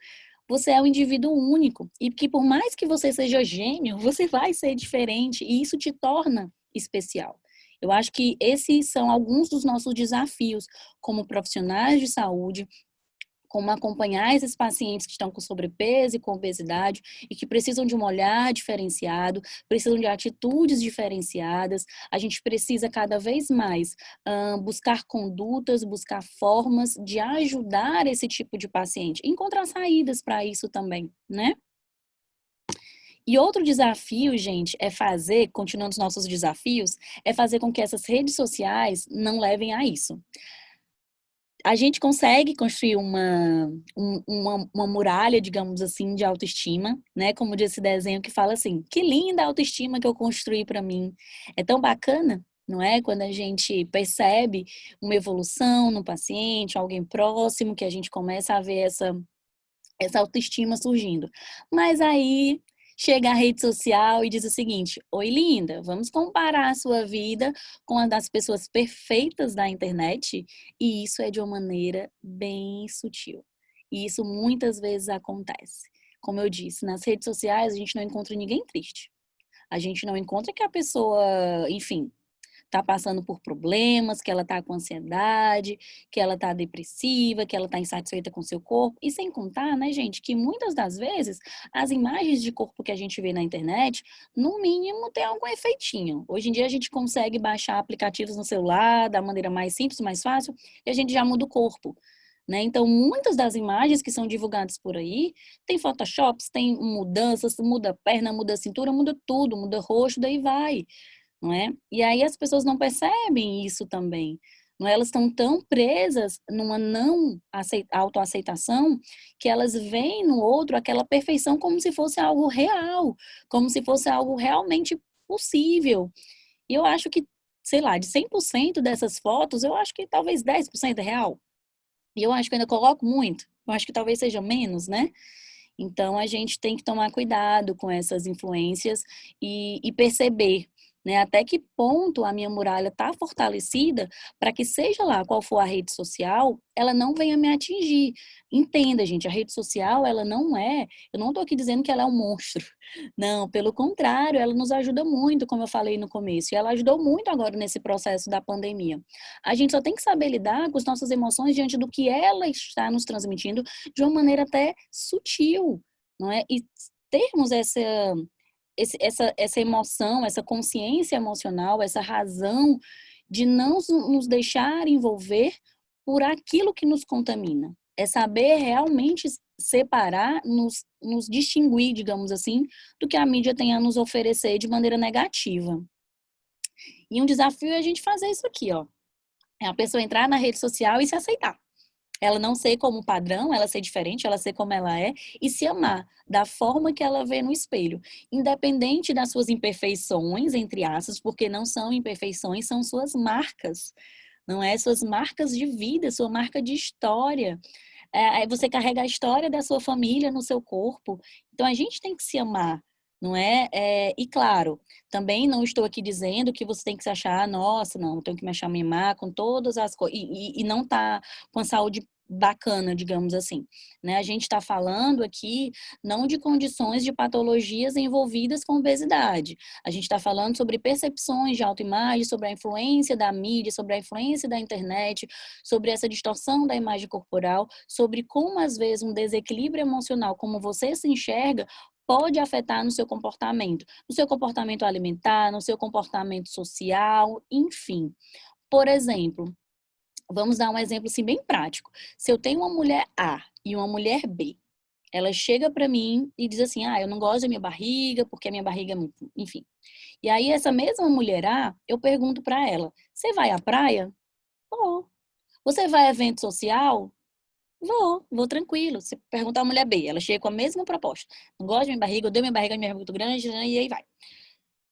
você é um indivíduo único e que por mais que você seja gênio, você vai ser diferente e isso te torna especial. Eu acho que esses são alguns dos nossos desafios como profissionais de saúde, como acompanhar esses pacientes que estão com sobrepeso e com obesidade e que precisam de um olhar diferenciado, precisam de atitudes diferenciadas. A gente precisa cada vez mais buscar condutas, buscar formas de ajudar esse tipo de paciente, encontrar saídas para isso também, né? E outro desafio, gente, continuando os nossos desafios, é fazer com que essas redes sociais não levem a isso. A gente consegue construir uma muralha, digamos assim, de autoestima, né? Como diz esse desenho que fala assim, que linda autoestima que eu construí para mim. É tão bacana, não é? Quando a gente percebe uma evolução no paciente, alguém próximo, que a gente começa a ver essa autoestima surgindo. Mas aí chega a rede social e diz o seguinte, oi linda, vamos comparar a sua vida com a das pessoas perfeitas da internet? E isso é de uma maneira bem sutil. E isso muitas vezes acontece. Como eu disse, nas redes sociais a gente não encontra ninguém triste. A gente não encontra que a pessoa, enfim, tá passando por problemas, que ela tá com ansiedade, que ela tá depressiva, que ela tá insatisfeita com seu corpo. E sem contar, né, gente, que muitas das vezes as imagens de corpo que a gente vê na internet, no mínimo, tem algum efeitinho. Hoje em dia a gente consegue baixar aplicativos no celular da maneira mais simples, mais fácil, e a gente já muda o corpo. né? Então, muitas das imagens que são divulgadas por aí, tem photoshops, tem mudanças, muda a perna, muda a cintura, muda tudo, muda o rosto, daí vai, não é? E aí as pessoas não percebem isso também, não é? Elas estão tão presas numa não autoaceitação que elas veem no outro aquela perfeição como se fosse algo real, como se fosse algo realmente possível. E eu acho que, sei lá, de 100% dessas fotos, eu acho que talvez 10% é real. E eu acho que eu ainda coloco muito. Eu acho que talvez seja menos, né? Então, a gente tem que tomar cuidado com essas influências e perceber, né, até que ponto a minha muralha está fortalecida para que, seja lá qual for a rede social, ela não venha me atingir. Entenda, gente, a rede social, ela não é, eu não estou aqui dizendo que ela é um monstro. Não, pelo contrário, ela nos ajuda muito, como eu falei no começo, e ela ajudou muito agora nesse processo da pandemia. A gente só tem que saber lidar com as nossas emoções diante do que ela está nos transmitindo de uma maneira até sutil, não é? E termos essa emoção, essa consciência emocional, essa razão de não nos deixar envolver por aquilo que nos contamina. É saber realmente separar, nos distinguir, digamos assim, do que a mídia tem a nos oferecer de maneira negativa. E um desafio é a gente fazer isso aqui, ó. É a pessoa entrar na rede social e se aceitar. Ela não ser como padrão, ela ser diferente, ela ser como ela é e se amar da forma que ela vê no espelho, independente das suas imperfeições, entre aspas, porque não são imperfeições, são suas marcas, não é? Suas marcas de vida, sua marca de história. Você carrega a história da sua família no seu corpo. Então a gente tem que se amar, não é? E claro, também não estou aqui dizendo que você tem que se achar, nossa, não, tenho que me achar mimar com todas as coisas, e não tá com a saúde bacana, digamos assim, né? A gente está falando aqui não de condições de patologias envolvidas com obesidade. A gente está falando sobre percepções de autoimagem, sobre a influência da mídia, sobre a influência da internet, sobre essa distorção da imagem corporal, sobre como às vezes um desequilíbrio emocional, como você se enxerga, pode afetar no seu comportamento alimentar, no seu comportamento social, enfim. Por exemplo, vamos dar um exemplo assim bem prático. Se eu tenho uma mulher A e uma mulher B, ela chega para mim e diz assim: "Ah, eu não gosto da minha barriga, porque a minha barriga é muito", enfim. E aí essa mesma mulher A, eu pergunto para ela: "Você vai à praia?" "Vou." "Você vai a evento social?" Vou tranquilo. Se perguntar a mulher B, ela chega com a mesma proposta. Não gosto de minha barriga, eu dei minha barriga é muito grande, né, e aí vai.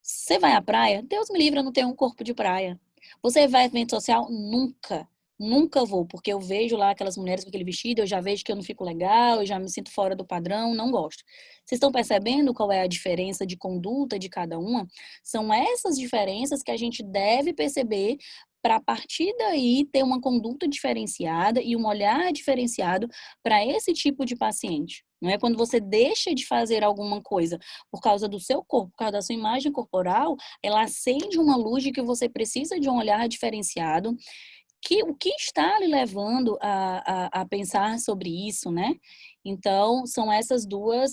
Você vai à praia? Deus me livre, eu não tenho um corpo de praia. Você vai a evento social? Nunca. Nunca vou, porque eu vejo lá aquelas mulheres com aquele vestido, eu já vejo que eu não fico legal, eu já me sinto fora do padrão, não gosto. Vocês estão percebendo qual é a diferença de conduta de cada uma? São essas diferenças que a gente deve perceber para, a partir daí, ter uma conduta diferenciada e um olhar diferenciado para esse tipo de paciente. Não é quando você deixa de fazer alguma coisa por causa do seu corpo, por causa da sua imagem corporal, ela acende uma luz de que você precisa de um olhar diferenciado, que o que está lhe levando a pensar sobre isso, né? Então, são essas duas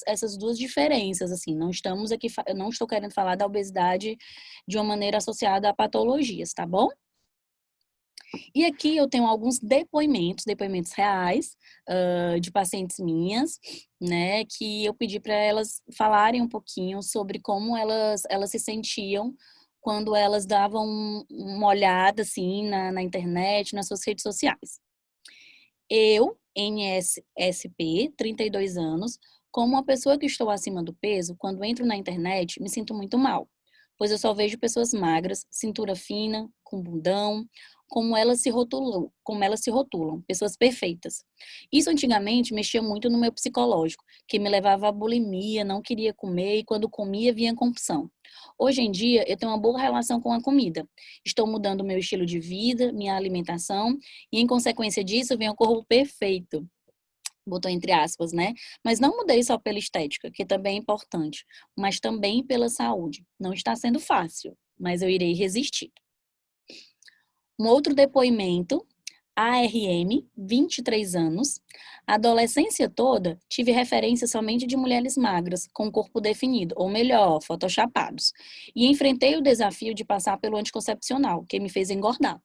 diferenças, assim, não estamos aqui, eu não estou querendo falar da obesidade de uma maneira associada a patologias, tá bom? E aqui eu tenho alguns depoimentos reais, de pacientes minhas, né, que eu pedi para elas falarem um pouquinho sobre como elas se sentiam quando elas davam uma olhada, assim, na internet, nas suas redes sociais. Eu, NSSP, 32 anos, como uma pessoa que estou acima do peso, quando entro na internet, me sinto muito mal, pois eu só vejo pessoas magras, cintura fina, com bundão, como elas se rotulam, pessoas perfeitas. Isso antigamente mexia muito no meu psicológico, que me levava à bulimia, não queria comer e quando comia vinha compulsão. Hoje em dia eu tenho uma boa relação com a comida. Estou mudando meu estilo de vida, minha alimentação e em consequência disso vem o corpo perfeito. Botou entre aspas, né? Mas não mudei só pela estética, que também é importante, mas também pela saúde. Não está sendo fácil, mas eu irei resistir. Um outro depoimento, ARM, 23 anos. A adolescência toda tive referência somente de mulheres magras, com corpo definido, ou melhor, photoshopados. E enfrentei o desafio de passar pelo anticoncepcional, que me fez engordar.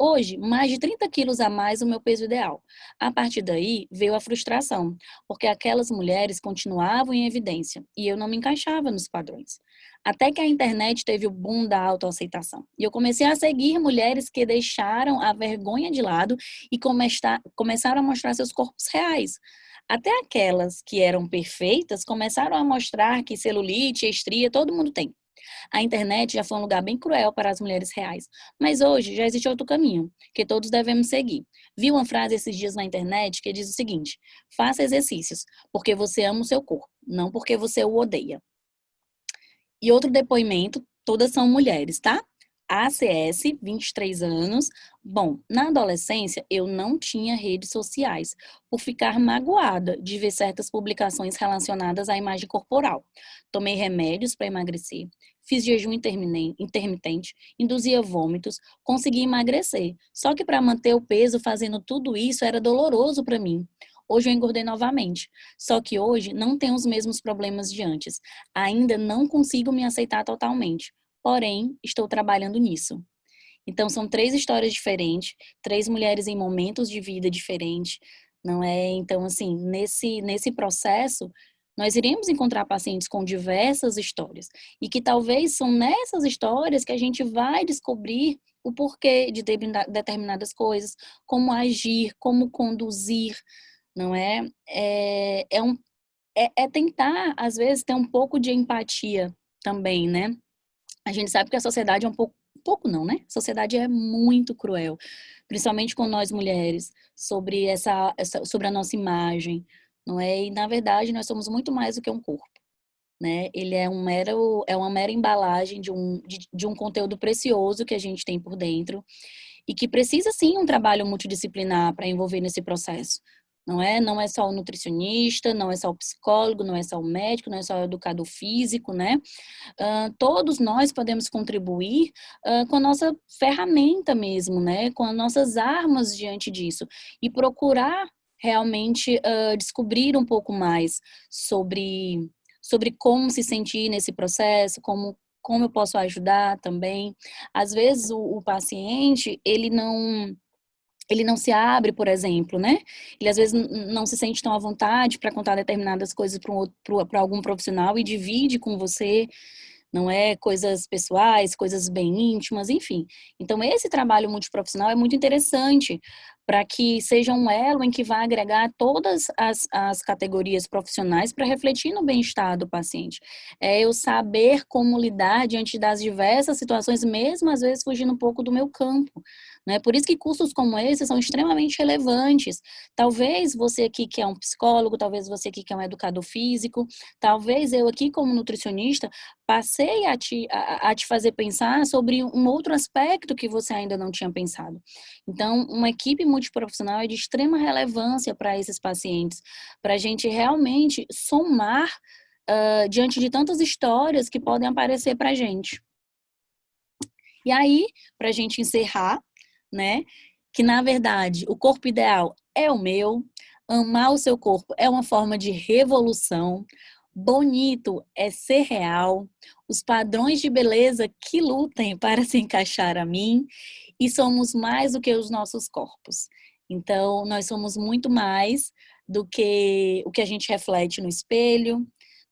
Hoje, mais de 30 quilos a mais do meu peso ideal. A partir daí, veio a frustração, porque aquelas mulheres continuavam em evidência e eu não me encaixava nos padrões. Até que a internet teve o boom da autoaceitação. E eu comecei a seguir mulheres que deixaram a vergonha de lado e começaram a mostrar seus corpos reais. Até aquelas que eram perfeitas começaram a mostrar que celulite, estria, todo mundo tem. A internet já foi um lugar bem cruel para as mulheres reais, mas hoje já existe outro caminho, que todos devemos seguir. Vi uma frase esses dias na internet que diz o seguinte: faça exercícios, porque você ama o seu corpo, não porque você o odeia. E outro depoimento, todas são mulheres, tá? ACS, 23 anos. Bom, na adolescência eu não tinha redes sociais, por ficar magoada de ver certas publicações relacionadas à imagem corporal. Tomei remédios para emagrecer, fiz jejum intermitente, induzia vômitos, consegui emagrecer. Só que para manter o peso fazendo tudo isso era doloroso para mim. Hoje eu engordei novamente, só que hoje não tenho os mesmos problemas de antes. Ainda não consigo me aceitar totalmente, porém, estou trabalhando nisso. Então, são 3 histórias diferentes, 3 mulheres em momentos de vida diferentes, não é? Então, assim, nesse processo, nós iremos encontrar pacientes com diversas histórias e que talvez são nessas histórias que a gente vai descobrir o porquê de determinadas coisas, como agir, como conduzir, não é? É tentar, às vezes, ter um pouco de empatia também, né? A gente sabe que a sociedade é um pouco não, né? A sociedade é muito cruel, principalmente com nós mulheres, sobre sobre a nossa imagem, não é? E na verdade nós somos muito mais do que um corpo, né? Ele é uma mera embalagem de um conteúdo precioso que a gente tem por dentro e que precisa sim um trabalho multidisciplinar para envolver nesse processo. Não é? Não é só o nutricionista, não é só o psicólogo, não é só o médico, não é só o educador físico, né? Todos nós podemos contribuir com a nossa ferramenta mesmo, né? Com as nossas armas diante disso e procurar realmente descobrir um pouco mais sobre como se sentir nesse processo, como eu posso ajudar também. Às vezes o paciente, ele não se abre, por exemplo, né? Ele às vezes não se sente tão à vontade para contar determinadas coisas para algum profissional e divide com você, não é? Coisas pessoais, coisas bem íntimas, enfim. Então, esse trabalho multiprofissional é muito interessante para que seja um elo em que vai agregar todas as categorias profissionais para refletir no bem-estar do paciente. É eu saber como lidar diante das diversas situações, mesmo às vezes fugindo um pouco do meu campo, né? Por isso que cursos como esse são extremamente relevantes. Talvez você aqui que é um psicólogo, talvez você aqui que é um educador físico, talvez eu aqui como nutricionista passei a te fazer pensar sobre um outro aspecto que você ainda não tinha pensado. Então, uma equipe multiprofissional é de extrema relevância para esses pacientes, para a gente realmente somar diante de tantas histórias que podem aparecer para a gente. E aí, para a gente encerrar, né, que na verdade o corpo ideal é o meu, amar o seu corpo é uma forma de revolução, bonito é ser real, os padrões de beleza que lutem para se encaixar a mim e somos mais do que os nossos corpos. Então, nós somos muito mais do que o que a gente reflete no espelho,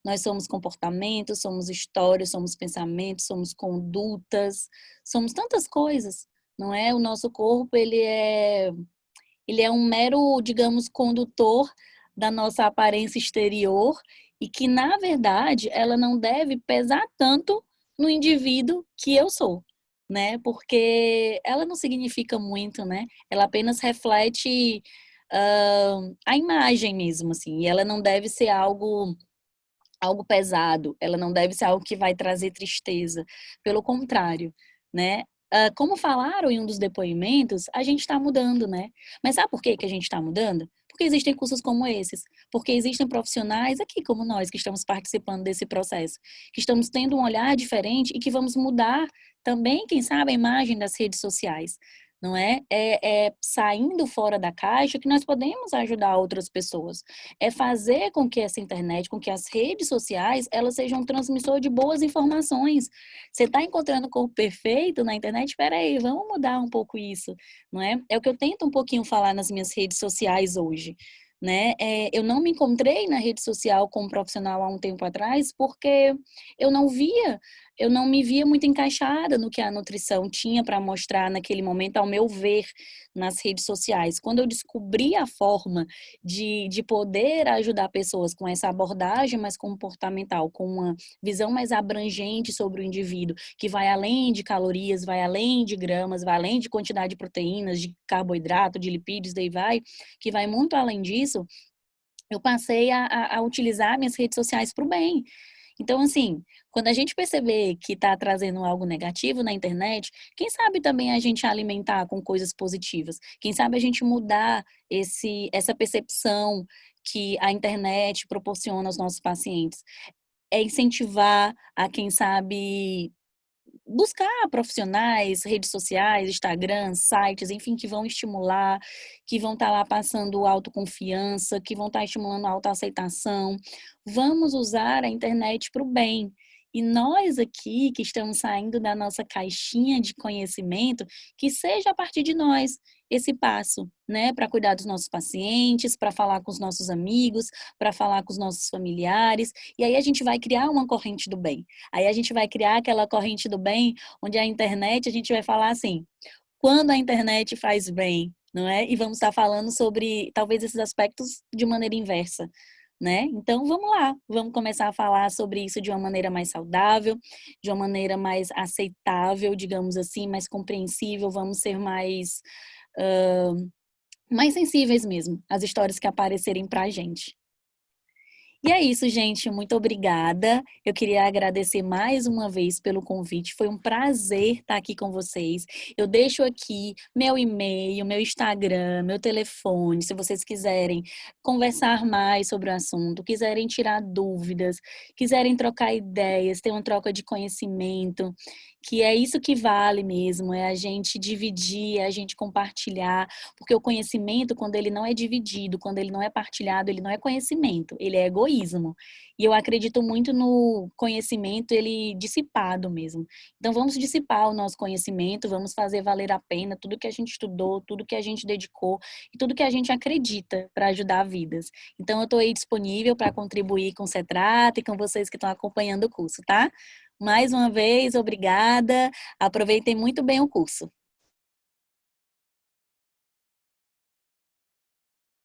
nós somos comportamentos, somos histórias, somos pensamentos, somos condutas, somos tantas coisas, não é? O nosso corpo, ele é um mero, digamos, condutor da nossa aparência exterior e que, na verdade, ela não deve pesar tanto no indivíduo que eu sou, né? Porque ela não significa muito, né? Ela apenas reflete a imagem mesmo, assim, e ela não deve ser algo pesado, ela não deve ser algo que vai trazer tristeza, pelo contrário, né? Como falaram em um dos depoimentos, a gente está mudando, né? Mas sabe por que que a gente está mudando? Porque existem cursos como esses, porque existem profissionais aqui como nós que estamos participando desse processo, que estamos tendo um olhar diferente e que vamos mudar também, quem sabe, a imagem das redes sociais, não é? É saindo fora da caixa que nós podemos ajudar outras pessoas. É fazer com que essa internet, com que as redes sociais, elas sejam um transmissor de boas informações. Você está encontrando o corpo perfeito na internet? Espera aí, vamos mudar um pouco isso, não é? É o que eu tento um pouquinho falar nas minhas redes sociais hoje. Né? Eu não me encontrei na rede social como profissional há um tempo atrás porque eu não via, eu não me via muito encaixada no que a nutrição tinha para mostrar naquele momento, ao meu ver, nas redes sociais. Quando eu descobri a forma de poder ajudar pessoas com essa abordagem mais comportamental, com uma visão mais abrangente sobre o indivíduo, que vai além de calorias, vai além de gramas, vai além de quantidade de proteínas, de carboidrato, de lipídios, daí vai, que vai muito além disso, eu passei a utilizar minhas redes sociais para o bem. Então, assim, quando a gente perceber que está trazendo algo negativo na internet, quem sabe também a gente alimentar com coisas positivas? Quem sabe a gente mudar essa percepção que a internet proporciona aos nossos pacientes? É incentivar a, quem sabe, buscar profissionais, redes sociais, Instagram, sites, enfim, que vão estimular, que vão estar lá passando autoconfiança, que vão estar estimulando a autoaceitação. Vamos usar a internet para o bem. E nós aqui, que estamos saindo da nossa caixinha de conhecimento, que seja a partir de nós esse passo, né, para cuidar dos nossos pacientes, para falar com os nossos amigos, para falar com os nossos familiares, e aí a gente vai criar uma corrente do bem. Aí a gente vai criar aquela corrente do bem, onde a internet, a gente vai falar assim, quando a internet faz bem, não é? E vamos estar falando sobre, talvez, esses aspectos de maneira inversa, né? Então, vamos lá, vamos começar a falar sobre isso de uma maneira mais saudável, de uma maneira mais aceitável, digamos assim, mais compreensível, vamos ser mais sensíveis mesmo às histórias que aparecerem pra gente. E é isso, gente. Muito obrigada. Eu queria agradecer mais uma vez pelo convite. Foi um prazer estar aqui com vocês. Eu deixo aqui meu e-mail, meu Instagram, meu telefone, se vocês quiserem conversar mais sobre o assunto, quiserem tirar dúvidas, quiserem trocar ideias, ter uma troca de conhecimento, que é isso que vale mesmo, é a gente dividir, é a gente compartilhar, porque o conhecimento, quando ele não é dividido, quando ele não é partilhado, ele não é conhecimento, ele é egoísmo. E eu acredito muito no conhecimento, ele dissipado mesmo. Então, vamos dissipar o nosso conhecimento, vamos fazer valer a pena tudo que a gente estudou, tudo que a gente dedicou e tudo que a gente acredita para ajudar vidas. Então, eu estou aí disponível para contribuir com o Cetrata e com vocês que estão acompanhando o curso, tá? Mais uma vez, obrigada. Aproveitem muito bem o curso.